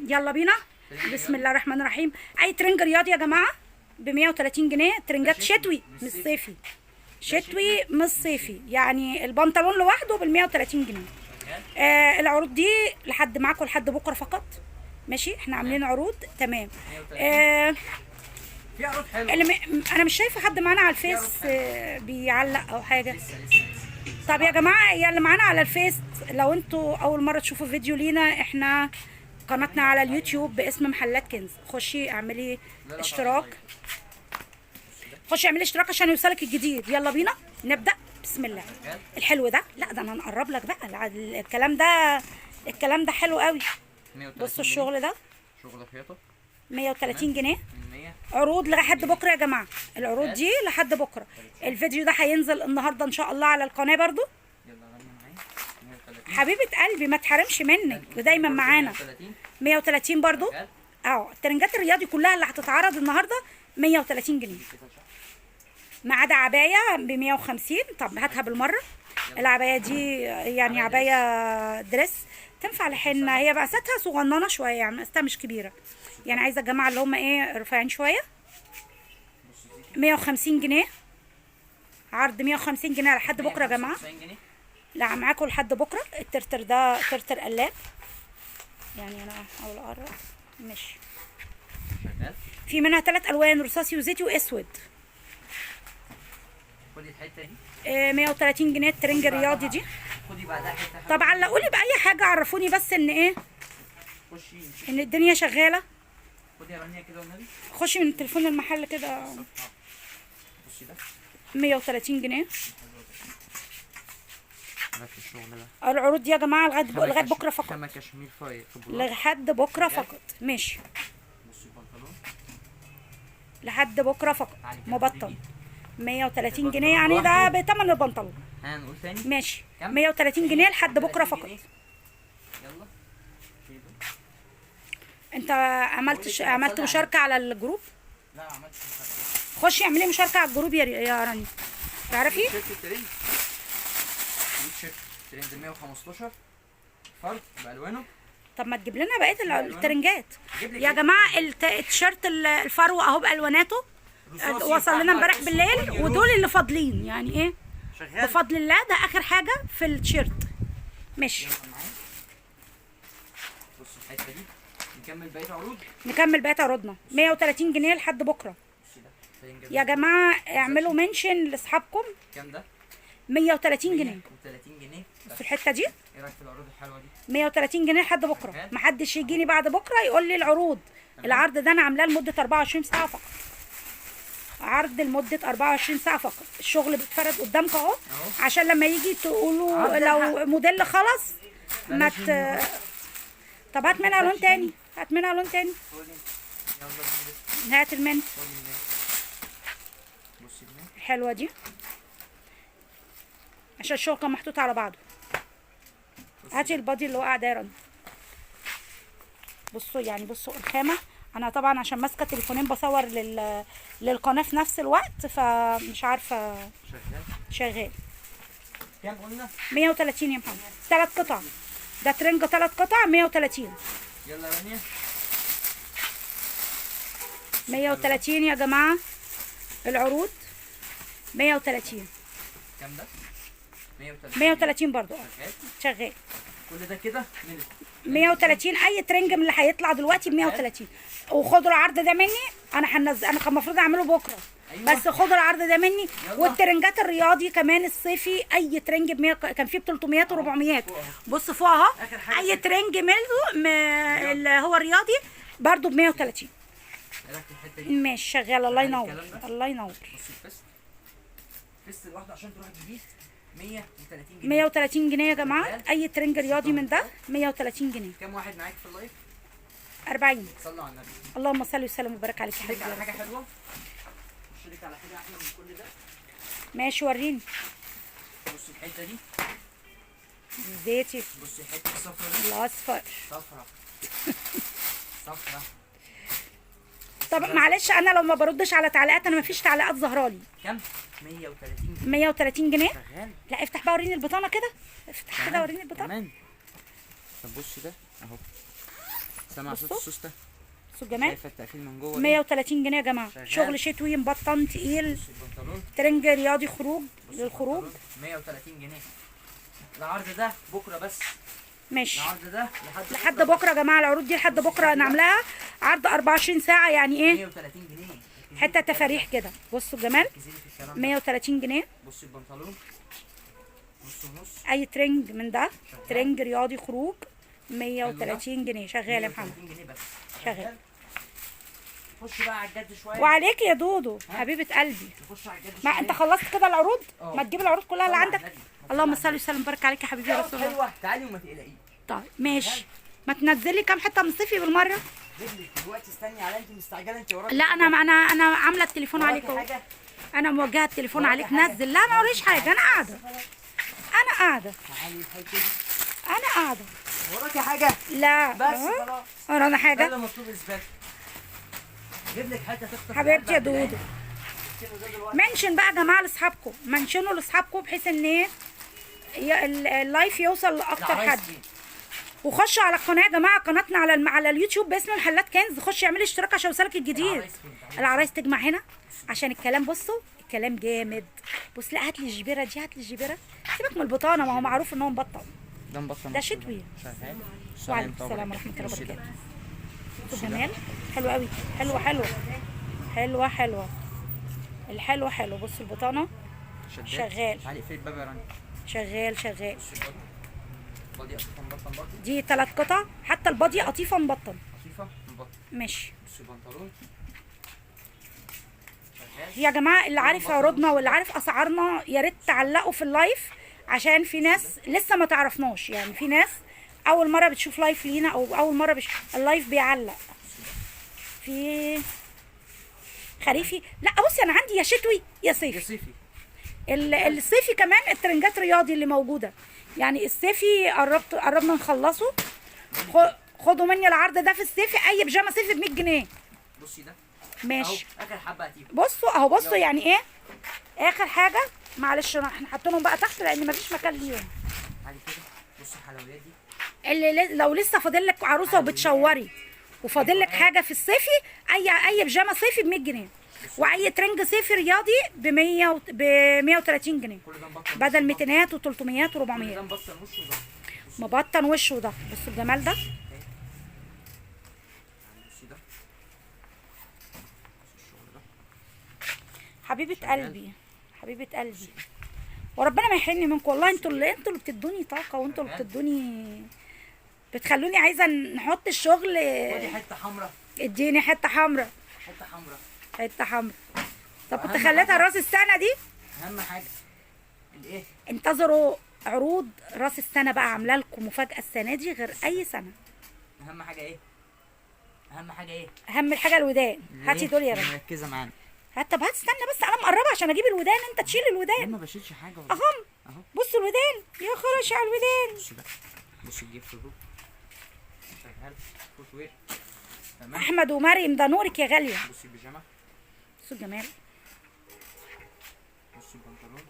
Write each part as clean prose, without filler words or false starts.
يلا بينا. بسم الله الرحمن الرحيم. اي ترنج رياضي يا جماعه ب 130 جنيه. ترنجات شتوي مش صيفي، شتوي مش صيفي، يعني البنطلون لوحده بال 130 جنيه. العروض دي لحد معاكم لحد بكره فقط. ماشي، احنا عاملين عروض تمام. في عروض حلوه. انا مش شايفه حد معانا على الفيس بيعلق او حاجه. طب يا جماعه يا اللي معانا على الفيس، لو انتوا اول مره تشوفوا فيديو لينا، احنا قناتنا على اليوتيوب باسم محلات كنز. خشي اعملي اشتراك، خشي اعملي اشتراك عشان يوصلك الجديد. يلا بينا نبدا. بسم الله. الحلو ده، لا ده انا هنقرب لك بقى. الكلام ده حلو قوي. بصوا الشغل ده شغل خياطه 130 جنيه. 100. عروض لحد بكره يا جماعه. العروض دي لحد بكره. الفيديو ده هينزل النهارده ان شاء الله على القناه برضو. يلا غني معايا 130. حبيبه قلبي ما تحرمش منك ودايما معانا. 130 برضو. الترنجات الرياضي كلها اللي هتتعرض النهارده 130 جنيه، ما عدا عبايه ب 150. طب هاتها بالمره. العبايه دي يعني عبايه دريس تنفع لحنه، هي مقاساتها صغننه شويه، يعني مقاساتها مش كبيره، يعني عايزه الجماعه اللي هم رفيعين شويه. 150 جنيه عرض، 150 جنيه لحد بكره يا جماعه. لا معاكم لحد بكره. الترتر ده ترتر قلاب، يعني انا احاول اقرب. ماشي، في منها 3 الوان، رصاصي وزيتي واسود. خدي الحته دي 130 جنيه الترنج الرياضي دي. خدي بعدها حته. طب علقوا لي باي حاجه، عرفوني بس ان خشي ان الدنيا شغاله. خدي يا رانيا كده والنبي. خشي من تليفون المحل كده. بصي ده 130 جنيه. في الشغل ده العروض دي يا جماعه لغايه بكره فقط. كما كشمير فايق لحد بكره فقط. ماشي، بصي البنطلون لحد بكره فقط. مبطن 130 جنيه، يعني ده بثمن البنطلون. هنقول تاني. ماشي، كم؟ 130 جنيه لحد بكره فقط. يلا انت عملت مشاركه على الجروب؟ لا ما عملتش. خشي اعملي مشاركه على الجروب يا رانيا. تعرفي تيشيرت الترند، تيشيرت ترند 115 فرد بالوانه. طب ما تجيب لنا بقيه الترنجات يا جماعه. التيشيرت الفرو اهو بالواناته، وصل لنا امبارح بالليل، ودول اللي فاضلين، يعني ايه شغال بفضل الله. ده اخر حاجه في التيشيرت. ماشي، بص الحته دي. نكمل بقيه عروض. نكمل بقيه عروضنا. 130 جنيه لحد بكره يا جماعه. اعملوا منشن لاصحابكم. كام ده؟ 130 جنيه. 130 جنيه في الحته دي ايه رايك في العروض الحلوه دي؟ 130 جنيه لحد بكره. محدش يجيني بعد بكره يقول لي العروض. العرض ده انا عاملاه لمده 24 ساعه فقط. عرض لمده 24 ساعه فقط. الشغل بيتفرد قدامكم اهو، عشان لما يجي تقولوا لو موديل خلص ما طب هات منها لون تاني، هات منها لون تاني. هات المنت الحلوه دي، عشان الشغل كان محطوط على بعضه. هاتي البادي اللي وقع ده. بصوا يعني، بصوا الخامه. انا طبعا عشان ماسكه تليفونين بصور للقناه في نفس الوقت، فمش عارفه. شغال. كام قلنا؟ 130 يا محمد. 3 قطع. ده ترنج 3 قطع 130. يلا يا رانيا 130 يا جماعه. العروض 130. كام ده؟ 130 برضو. شغال. كل ده كده 130. اي ترنج من اللي هيطلع دلوقتي ب 130. وخدوا العرض ده مني. انا انا كان المفروض اعمله بكره. أيوة. بس خدوا العرض ده مني. والترنجات الرياضي كمان الصيفي، اي ترنج ب 100 كان فيه ب 300 و400. بص فوق اهو. اي ترنج منه اللي هو الرياضي برضو ب 130. ماشي شغال. الله ينور الله ينور. بصي الفيست الواحده عشان تروح تجيبيه 130 جنيه. 130 جنيه يا جماعه. اي ترنج رياضي من ده 130 جنيه. كام واحد معاك في اللايف؟ 40. صلوا على النبي. اللهم صل وسلم وبارك عليك يا حبيبي. على حاجه حلوه. خش لك على حاجه احلى من كل ده. ماشي وريني. بصي الحته دي زيتي. بصي الحته الصفرا دي. الاصفر. صفرا. طب معلش، انا لو ما بردش على تعليقات، انا ما فيش تعليقات ظهرالي. كام؟ 130 جنيه. 130 جنيه. شغال. لا افتح بقى وريني البطانه كده. افتح كده وريني البطانه. طب بصي ده اهو سامع صوت بصوا. السوسته؟ بصوا الجمال. شايفه التقفيل من جوه؟ 130 جنيه يا جماعه. شغال. شغل شتوي مبطن تقيل، بص البنطلون، ترنج رياضي خروج بص للخروج. البنطلون 130 جنيه. العرض ده بكره بس. ماشي العرض ده لحد بكره يا جماعه. العروض دي لحد بكره نعملها عرض 24 ساعه، يعني ايه 130 جنيه. حته تفاريح كده. بصوا الجمال. ركزي في الكلام ده. 130 جنيه. بص البنطلون نص ونص. اي ترنج من ده، ترنج رياضي خروج 130 جنيه. شغال يا محمد 130 جنيه بس. شغال. نخش بقى على الجد شويه. وعليك يا دودو حبيبه قلبي. نخش على الجد ما شويه. انت خلصت كده العروض؟ اه. ما تجيب العروض كلها اللي طبعا عندك. النبي. اللهم صل وسلم وبارك عليك يا حبيبي يا رسول الله. حلوه تعالي وما تقلقيش. طيب ماشي. ما تنزلي كام حته من صيفي بالمره؟ رجلك دلوقتي استني على انت مستعجله انت وراكي. لا انا عامله التليفون عليك وراكي اهو. حاجه؟ انا موجهه التليفون وراكي عليك. حاجة؟ نزل. لا ما وريش حاجه. انا قاعده. انا قاعده. تعالي الحته دي. انا قاعده. وراكي حاجه؟ لا بس أهو. خلاص. ورانا ده حاجه اللي مطلوب اثبات. جيب لك حته تخطف حبيبتي يا القلب قد دودو. إيه؟ كده ده دلوقتي. منشن بقى يا جماعه لاصحابكم، منشنوا لاصحابكم بحيث ان ايه اللايف يوصل لاكتر العرايس حد. دي. وخشوا على القناه يا جماعه، قناتنا على اليوتيوب باسم محلات كنز. خش اعملي اشتراك عشان يوصلك الجديد. العرايس فين؟ العرايس تجمع هنا عشان الكلام. بصوا الكلام جامد. بص لا هات لي الجبيره دي، هات لي الجبيره. سيبك من البطانه، ما هو معروف ان هو مبطن. ده مبطن. ده شتوي. شغال. وعليكم السلام ورحمه الله وبركاته. بصوا جمال. حلو قوي. حلوه حلوه حلوه حلوه. الحلوه حلوه. بصوا البطانه شغال. تعالي اقفلي الباب يا رانيا. شغال شغال. بصي البادي. بادي قطيفه مبطن برضه. دي 3 قطع، حتى البادي قطيفه مبطن. قطيفه مبطن. ماشي بصي البنطلون شغال. يا جماعه. اللي عارف عروضنا واللي عارف اسعارنا يا ريت تعلقوا في اللايف، عشان في ناس لسه ما تعرفناش. يعني في ناس اول مره بتشوف لايف لينا، او اول مره اللايف بيعلق في خريفي. لا بصي انا عندي يا شتوي يا يا صيفي. صيفي. الصيفي كمان الترنجات رياضي اللي موجوده. يعني الصيفي قربنا نخلصه. خدوا مني العرض ده في الصيفي. اي بيجامه صيفي ب 100 جنيه. بصي ده. ماشي. اهو اخر حبه هتيجي. بصوا اهو. بصوا يعني ايه اخر حاجه. معلش احنا حاطينهم بقى تحت لان مفيش مكان ليهم. تعالي كده. بصي الحلويات دي. لو لسه فاضل لك عروسه وبتشوري وفاضل لك حاجه في الصيفي، اي بيجامه صيفي ب 100 جنيه، واي ترنج صيفي رياضي ب 130 جنيه، كل ده مبطن. بدل 200 و300 كل و400. ده مبطن وش وظهر. مبطن وش وده. بصوا الجمال ده. بصي ده. بصي الشغل ده. حبيبه قلبي حبيبه قلبي. وربنا ما يحرمني منكم والله. انتوا اللي بتدوني طاقه، وانتوا اللي بتدوني بتخلوني عايزه نحط الشغل. خدي حته حمراء. اديني حته حمراء. حته حمراء. حته حمراء. طب كنت أهم خليتها حاجة. راس السنه دي. اهم حاجه الايه؟ انتظروا عروض راس السنه بقى. عامله لكم مفاجاه السنه دي غير اي سنه. اهم حاجه ايه؟ اهم حاجه ايه؟ اهم الحاجه الودان. هاتي دول يا بنت. مركزه معانا. هات. طب هات استنى بس انا مقربه عشان اجيب الودان. انت تشيل انا الودان. ما بشيلش حاجه والله. اهم. اهو. بصوا الودان. يا خرش على الودان. بصي بقى. بصي الجيب في الروب. شغال. فوت وير. تمام. احمد ومريم ده نورك يا غاليه. بصي البيجامه. بصوا الجمال. بصي البنطلون.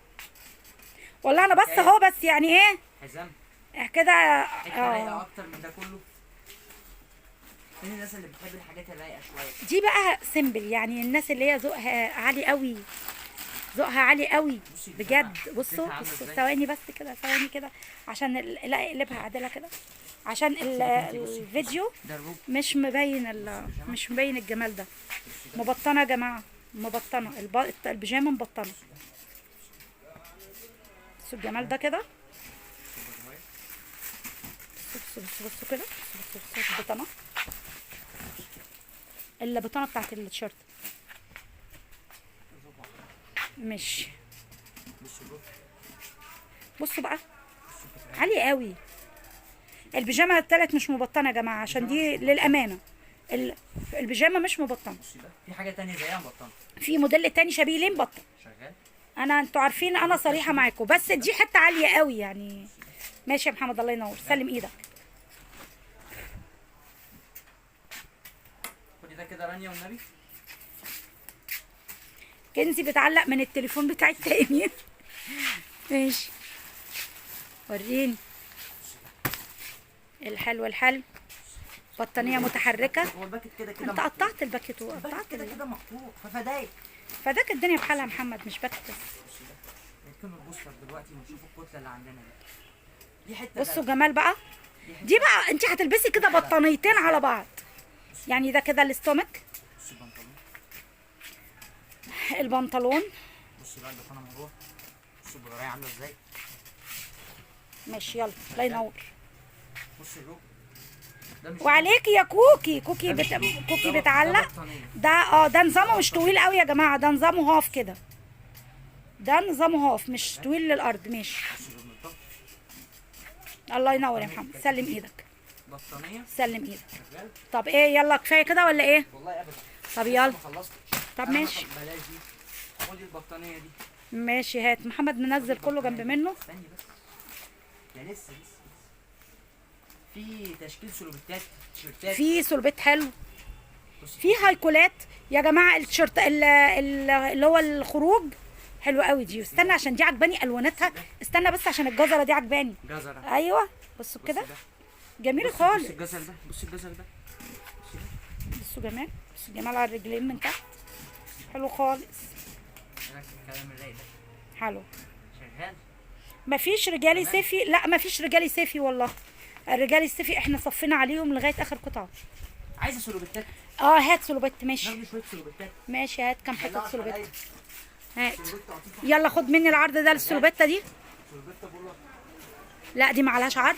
والله انا بس اهو. بس يعني ايه حزام. كده. حته رايقه اكتر من ده كله. فين الناس اللي بتحب الحاجات الرايقه شويه؟ دي بقى سيمبل. يعني الناس اللي هي ذوقها عالي قوي. ذوقها عالي قوي بجد. بصوا بصوا ثواني بس كده. ثواني كده عشان لا اقلبها عدله كده عشان الفيديو ده الروب. مش مبين الجمال ده. مبطنه يا جماعه. مبطنه. البيجامه مبطنه. بصوا الجمال ده كده. بصوا كده. بصوا البطانه. البطانه بتاعت التيشيرت. ماشي. بصوا بقى عالي قوي. البيجامه التالت مش مبطنه يا جماعه عشان دي للامانه. البيجامه مش مبطنه. بصي بقى في حاجه تانية زيها مبطنه. في موديل تاني شبيه ليه مبطن. شغال. انتوا عارفين انا صريحه معاكم. بس دي حته عاليه قوي يعني. ماشي يا محمد. الله ينور. سلم ايدك. خدي ده كده رانيا والنبي. كنزي بتعلق من التليفون بتاعي التاني. ماشي. وريني الحلو. بطانيه متحركه. هو الباكت كده كده انت مقطوع. قطعت الباكت الباكت وقطعت كده كده مقطوع ففدايك. فداك الدنيا بحالها يا محمد، مش باكت بس. بص ده نركنه البوستر دلوقتي ونشوف الكتله اللي عندنا دي حته بصوا غالية. جمال بقى. دي بقى انت هتلبسي كده بطانيتين على بعض. يعني ده كده الاستومك، بص البنطلون. البنطلون. بص بقى البطانه من جوه. بص البرايه عامله ازاي. ماشي يلا الله ينور. بص اللوك ده مش وعليكي يا كوكي، ده مش لوك. كوكي ده بتعلق. بطانية. ده نظامه مش طويل قوي يا جماعه، ده نظامه هاف كده. ده نظامه هاف مش طويل للارض. ماشي بص اللوك من الطرف. الله ينور يا محمد. سلم ايدك، بطانيه سلم ايدك. شغال. طب ايه يلا كفايه كده ولا ايه؟ والله ابدا. طب يلا. ما خلصتش. طب أنا ماشي. بلاش دي. خدي البطانيه دي. ماشي هات محمد منزل كله جنب منه. استني بس. ده لسه. في تشكيل سلوبيتات تيشيرتات. في سلبيت حلو، بصي. في هايكولات يا جماعه. التيشيرت اللي هو الخروج حلو قوي دي. استنى عشان دي عجباني الواناتها. استنى بس عشان الجزره دي عجباني. جزره. ايوه بصوا بصي كده ده. جميل بصي خالص. الجزر ده. بصي الجزر ده. بصي ده. بصوا جمال، بصوا جمال على الرجلين من تحت. حلو خالص. ايه رايك في الكلام الرايق ده؟ حلو. شغال. مفيش رجالي صيفي، لا مفيش رجالي صيفي والله. الرجالي الصيفي احنا صفينا عليهم لغايه اخر قطعه. عايزه سلوبيتات. هات سلوبيت. ماشي ناخد شويه سلوبيتات. ماشي هات كام حته دلعوا سلوبيت. الحبايب. هات سلوبيت عطيفه. يلا خد مني العرض ده للسلوبيته دي. سلوبيت بولر. لا دي معلهاش عرض.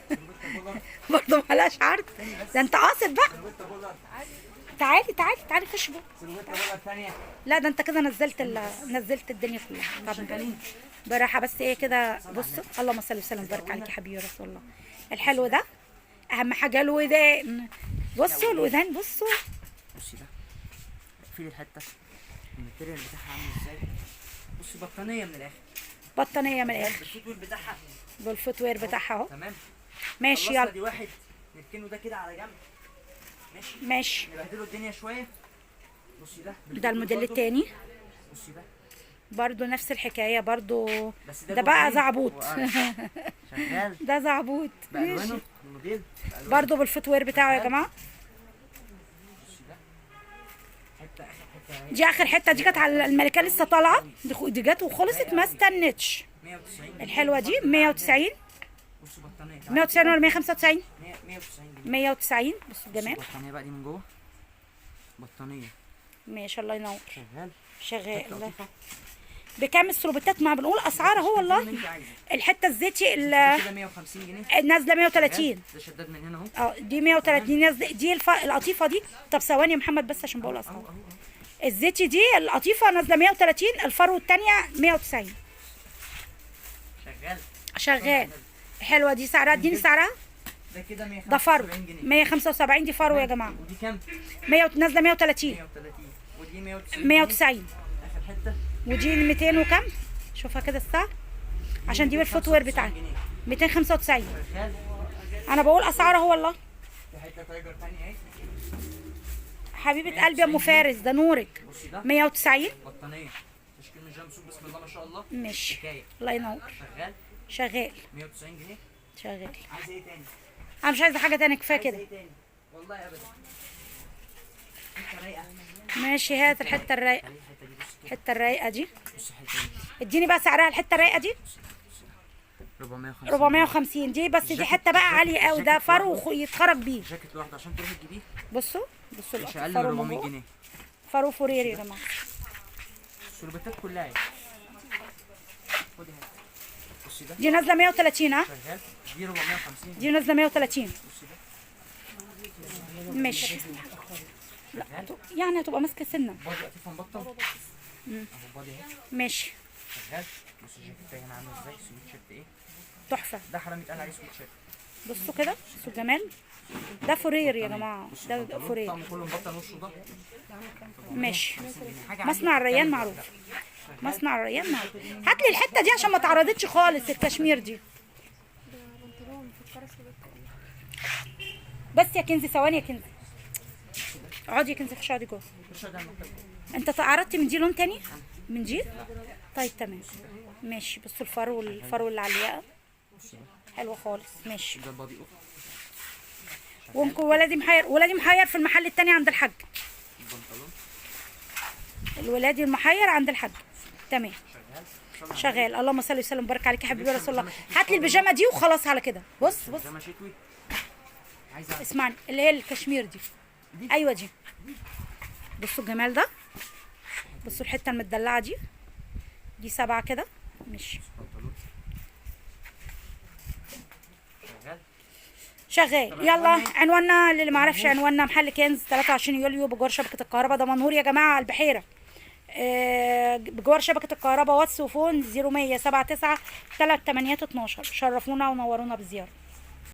سلوبيت بولر. برضه معلهاش عرض. ده انت قاصد بقى. سلوبيت بولر. تعالي خش جوه. سلوبيت بولر ثانيه. لا ده انت كده نزلت الدنيا كلها. طب شغالين. براحه بس ايه كده. بصوا اللهم صل وسلم وبارك عليك يا حبيبي يا رسول الله. الحلو ده اهم حاجه الودان. بصوا الودان بصوا. بصي ده. اقفلي الحته. الماتيريال بتاعها عامل ازاي. بصي بطانيه من الاخر. بطانيه من الاخر الفوتوير بتاعها. بالفوتوير بتاعها اهو. تمام. ماشي خلصنا يلا. دي واحد. نركنه ده كده على جنب. ماشي. ماشي نبهدله الدنيا شويه. بصي ده. ده الموديل التاني بصي ده. برضو نفس الحكايه برضو. بس ده بقى جوردين زعبوط. وقرش. شغال. ده زعبوط. بالوانه الموديل. بألوانه. برضو بالفوتوير بتاعه يا جماعه. بصي ده. حته اخر حته. دي اخر حته. دي كانت على الملكه لسه طالعه. دي جت وخلصت ما استنتش. 190. الحلوه دي 190. بصي بطانيه. 190 ولا 195؟ 190 جنيه. 190. بصوا بصي الجمال. البطانيه بقى دي من جوه. بطانيه. ماشي الله ينور. شغال. شغال. لطيفة. بكام السلوبيتات؟ ما بنقول اسعار اهو اللي والله. انت عايزه. الحته الزيتي كده 150 جنيه. نازله 130. ده شداد من هنا اهو. دي 130 نازله. دي القطيفه دي. طب ثواني يا محمد بس عشان بقول اسعار. اهو. الزيتي دي القطيفه نازله 130. الفرو الثانيه 190. شغال. شغال. حلوه دي. سعرها اديني سعرها. ده كده ده فرو 175 جنيه. 175. دي فرو يا جماعه. ودي كام؟ 100 نازله 130. 130. ودي 190. 190. اخر حته. ودي 200 وكم؟ شوفها كده السعر عشان دي بالفوتوير بتاعي. 295. شغال. انا بقول اسعار اهو والله. في حته تايجر ثانيه اهي. حبيبه قلبي يا ام فارس ده نورك. بصي ده. 190. بطانيه. تشكيل من جامسون بسم الله ما شاء الله. ماشي حكايه. الله ينور. شغال. شغال 190 جنيه. شغال. عايزه ايه تاني؟ انا مش عايزه حاجه تانية كفايه عايزه كده. ايه تاني؟ والله ابدا. انت رايقه. ماشي هات الحته الرايقه. خلي الحته دي بصي كده. الحته الرايقه دي. بصي الحته دي. اديني بقى سعرها الحته الرايقه دي. 450. 450. دي بس دي حته بقى عاليه قوي. ده فرو يتخرج بيه. جاكيت لوحده عشان تروحي تجيبيه بصوا مش اقل من الفرو 400 من جوه. جنيه. فرو فورير يا جماعه. السلوبيتات كلها اهي. خدي هات. بصي ده. دي نازله 130. ها شغال. دي 450. دي نازله 130. بصي ده. ماشي. شغال. يعني هتبقى ماسكه سنه. بادي قطيفه مبطن. اهو بادي اهي. ماشي شغال. بصي الجاكيت هنا عامل ازاي. سويت شيرت ايه. تحفه. ده حرام يتقال عليه سويت شيرت. بصوا كده بصوا الجمال. ده فورير يا جماعه. بصي ده البنطلون فورير. طقم كله مبطن وشه ده. ماشي. 50 جنيه. حاجه مصنع الريان معروف. مصنع الريان معروف. هات لي الحته دي عشان ما اتعرضتش خالص. الكشمير دي بس يا كنزي. ثواني يا كنزي. اقعدي يا كنزي. خش اقعدي جوه. مش ده المكتب. انت عرضتي من دي لون تاني؟ من دي؟ طيب تمام. ماشي بصوا الفرو اللي على الياقه. حلو خالص. ماشي ده بادي اوف. وممكن ولادي محير، ولادي محير في المحل التاني عند الحاج. البنطلون الولادي المحير عند الحاج. تمام شغال. شغال. اللهم صل وسلم وبارك عليك يا حبيبي يا رسول الله. هات لي البيجامه دي وخلاص على كده. بص بيجامه شتوي. عايزه اسمعني، اللي هي الكشمير دي. ايوه دي. بصوا الجمال ده، بصوا الحته المدلعه دي 7 كده. ماشي بنطلون شغال. يلا عنواننا للي ما عرفش عنواننا: محل كنز 23 يوليو بجوار شبكه الكهرباء دمنهور يا جماعه على البحيره. بجوار شبكه الكهرباء. واتس وفون 0179 3812. شرفونا ونورونا بالزياره.